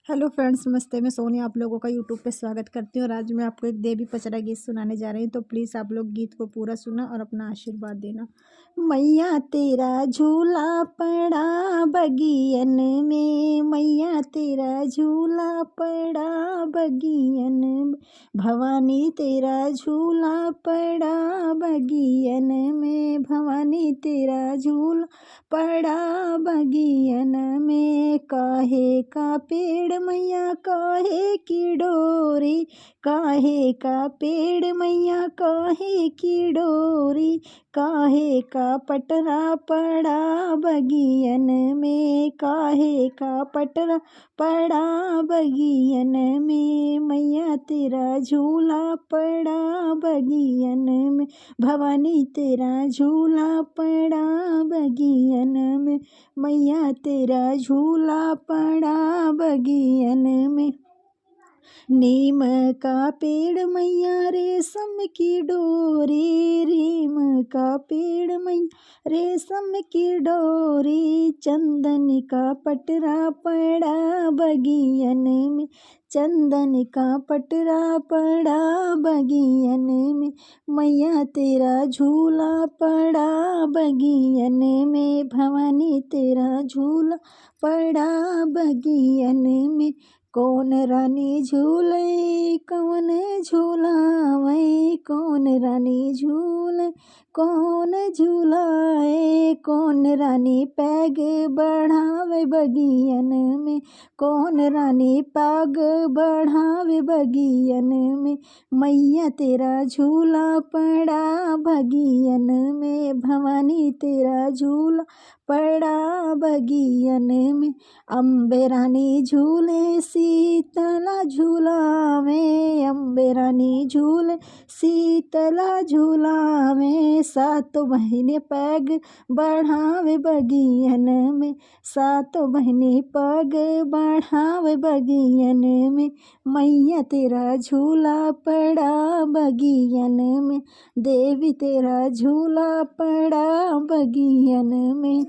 Hello friends, नमस्ते। मैं सोनिया आप लोगों का यूट्यूब पे स्वागत करती हूँ और आज मैं आपको एक देवी पचरा गीत सुनाने जा रही हूँ। तो प्लीज़ आप लोग गीत को पूरा सुना और अपना आशीर्वाद देना। मैया तेरा झूला पड़ा बगियन में, मैया तेरा झूला पड़ा बगियन में, भवानी तेरा झूला पड़ा बगियन में, भवानी तेरा झूला पड़ा बगियन में। काहे का पेड़ मैया काहे की डोरी, काहे का पेड़ मैया काहे की डोरी, काहे का पटरा पड़ा बगियन में, काहे का पटरा पड़ा बगियन में, मैया तेरा झूला पड़ा बगियन में, भवानी तेरा झूला पड़ा बगियन में, मैया तेरा झूला पड़ा बगियन में। नीम का पेड़ मैया रेशम की डोरी, नीम का पेड़ मैया रेशम की डोरी, चंदन का पटरा पड़ा बगियन में, चंदन का पटरा पड़ा बगियन में, मैया तेरा झूला पड़ा बगियन में, भवानी तेरा झूला पड़ा बगियन में। कौन रानी झूले कौन झूलावे, कौन रानी झूले कौन झूलाए, कौन रानी पैग बढ़ावे बगियन में, कौन रानी पैग बढ़ावे बगियन में, मैया तेरा झूला पड़ा बगियन में, भवानी तेरा झूला पड़ा बगियन में। अम्बे रानी झूले शीतला झूलावे, अम्बे रानी झूले शीतला झूलावे, सातों बहिने पैग बढ़ावे बगियन में, सातों बहिने पग बढ़ावे बगियन में, मैया तेरा झूला पड़ा बगियन में, देवी तेरा झूला पड़ा बगियन में।